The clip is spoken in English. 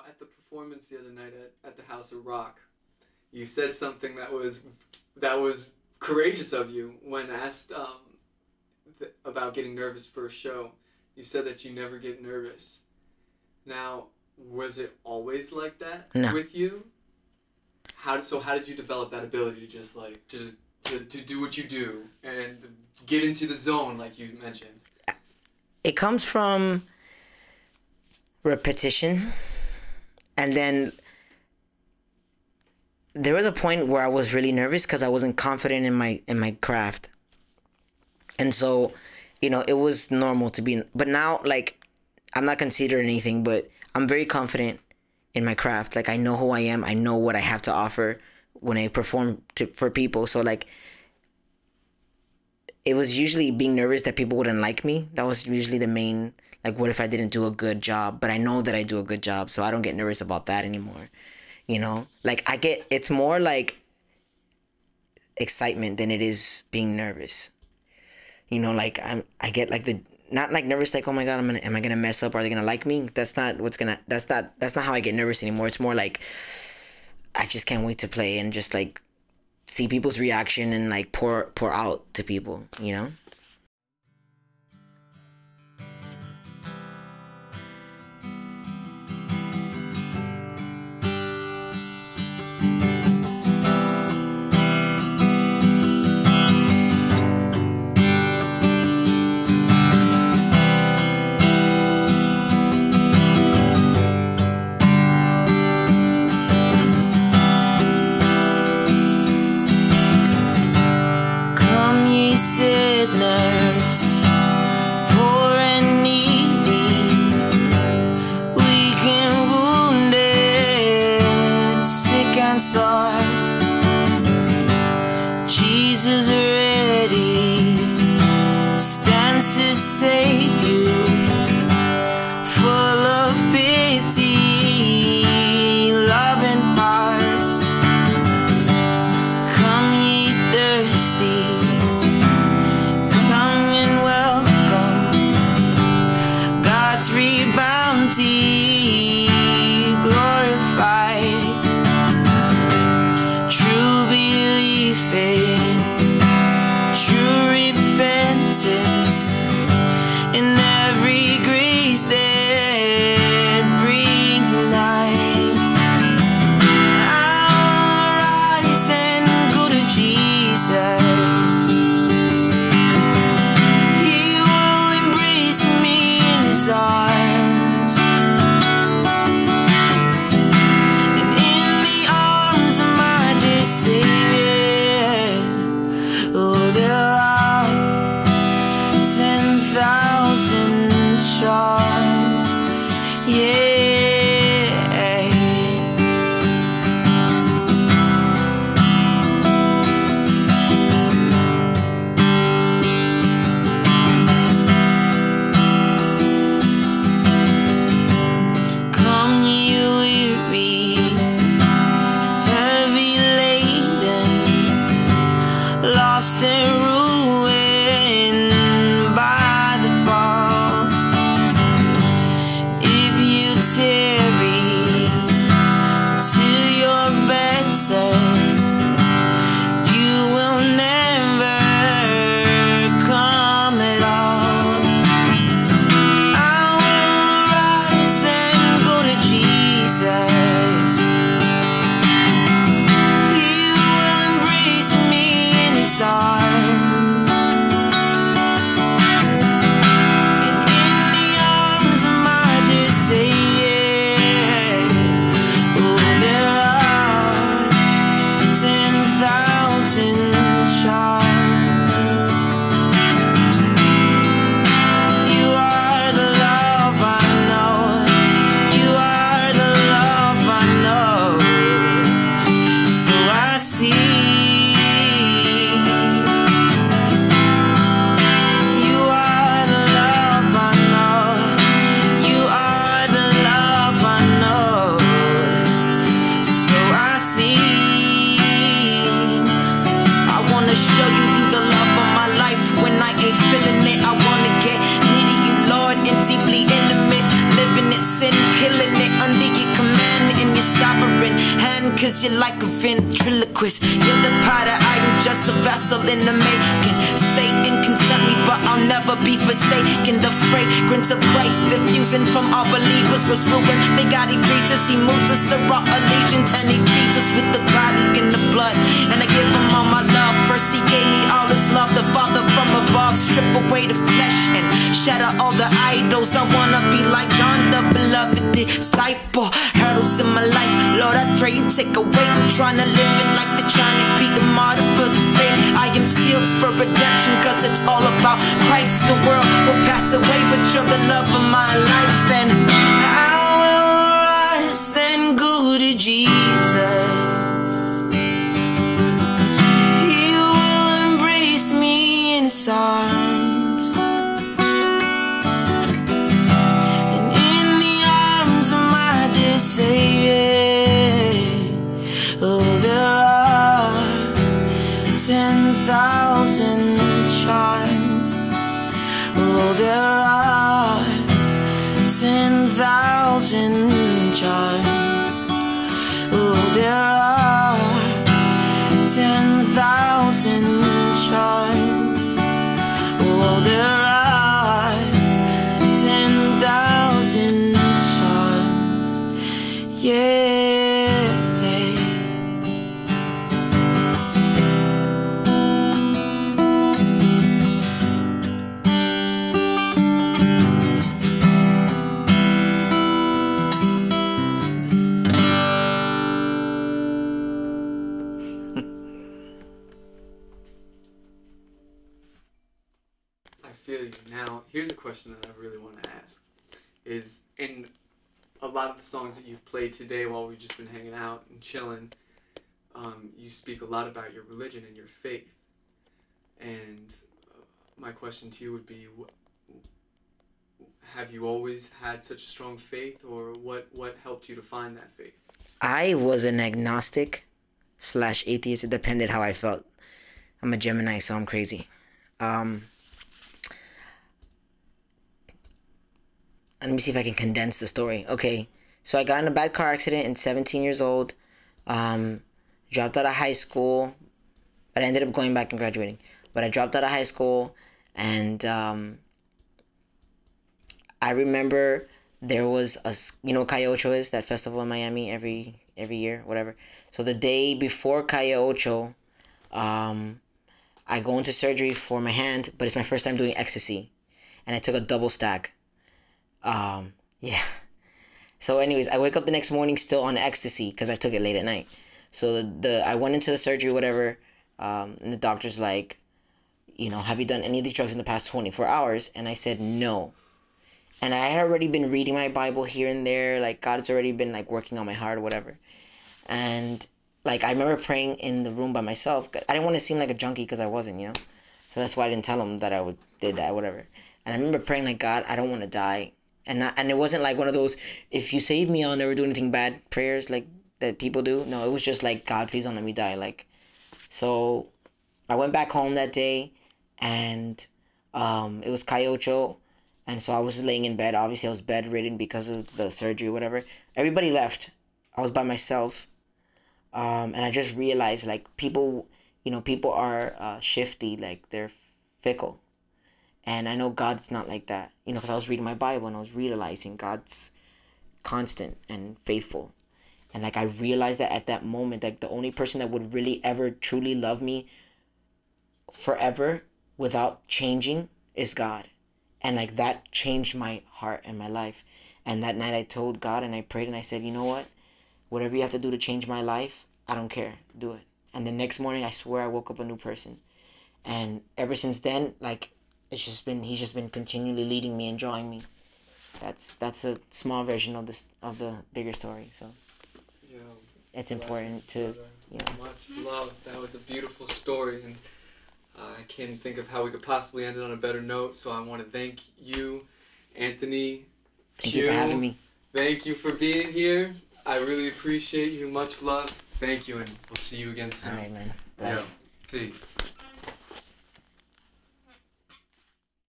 at the performance the other night at the House of Rock, you said something that was courageous of you when asked about getting nervous for a show. You said that you never get nervous. Now, was it always like that with you? How did you develop that ability to just to do what you do and get into the zone like you mentioned? It comes from repetition, and then there was a point where I was really nervous because I wasn't confident in my craft, and so it was normal to be. But now, like, I'm not considered anything, but I'm very confident in my craft. Like, I know who I am. I know what I have to offer when I perform for people. So, like, it was usually being nervous that people wouldn't like me. That was usually the main, like, what if I didn't do a good job? But I know that I do a good job, so I don't get nervous about that anymore. Like, it's more like excitement than it is being nervous. Like, I get like not like nervous, like, oh my God, am I gonna mess up? Are they gonna like me? That's not how I get nervous anymore. It's more like, I just can't wait to play and just like see people's reaction and like pour out to people, Jesus already stands to save you, full of pity, loving heart. Come ye thirsty, come and welcome God's free bounty, glorified. True belief in true repentance in every grace that brings light. I'll rise and go to Jesus. He will embrace me in his arms. under your command in your sovereign hand, cause you're like a ventriloquist. You're the potter, I am just a vessel in the making. Satan can tempt me, but I'll never be forsaken. The fragrance of Christ diffusing from all believers was ruined. They got he frees us, he moves us to our allegiance, and he feeds us with the body and the blood. And I give him all my love. First he gave me all his love, the Father from above. Strip away the flesh and shatter all the idols. I wanna be like John, the beloved disciple. Hurdles in my life, Lord, I pray you take away. I'm trying to live it like the Chinese, be a martyr for the faith. I am sealed for redemption, cause it's all about Christ. The world will pass away, but you're the love of my life. And I will rise and go to Jesus. He will embrace me in his arms, and in the arms of my dear Savior, oh, there are 10,000 charms. Oh, there are 10,000 charms. Oh, there are 10,000 charms. Oh, there are 10,000 charms. Yeah. Now, here's a question that I really want to ask. Is in a lot of the songs that you've played today while we've just been hanging out and chilling, you speak a lot about your religion and your faith. And my question to you would be, have you always had such a strong faith, or what helped you to find that faith? I was an agnostic / atheist. It depended how I felt. I'm a Gemini, so I'm crazy. Let me see if I can condense the story. Okay, so I got in a bad car accident at 17 years old. Dropped out of high school, but I ended up going back and graduating. But I dropped out of high school, and I remember there was you know what Calle Ocho is, that festival in Miami every year, whatever. So the day before Calle Ocho, I go into surgery for my hand, but it's my first time doing ecstasy, and I took a double stack. Yeah. So anyways, I wake up the next morning still on ecstasy because I took it late at night. So I went into the surgery, whatever, and the doctor's like, you know, have you done any of these drugs in the past 24 hours? And I said no. And I had already been reading my Bible here and there, like God's already been like working on my heart or whatever. And like I remember praying in the room by myself. I didn't want to seem like a junkie because I wasn't, you know. So that's why I didn't tell him that I did that, whatever. And I remember praying like, God, I don't want to die. And it wasn't like one of those, if you save me, I'll never do anything bad prayers like that people do. No, it was just like, God, please don't let me die. Like, so I went back home that day, and it was Calle Ocho, and so I was laying in bed. Obviously, I was bedridden because of the surgery, whatever. Everybody left. I was by myself, and I just realized, like, people, you know, people are shifty, like, they're fickle. And I know God's not like that, you know, because I was reading my Bible and I was realizing God's constant and faithful. And like I realized that at that moment, like the only person that would really ever truly love me forever without changing is God. And like that changed my heart and my life. And that night I told God and I prayed and I said, you know what? Whatever you have to do to change my life, I don't care. Do it. And the next morning, I swear I woke up a new person. And ever since then, like, he's just been continually leading me and drawing me. That's a small version of the bigger story. So yeah, it's important to, you know. Much love. That was a beautiful story, and I can't think of how we could possibly end it on a better note. So I want to thank you, Anthony. Thank you for having me. Thank you for being here. I really appreciate you. Much love. Thank you, and we'll see you again soon. All right, man. Bless. Yeah. Peace.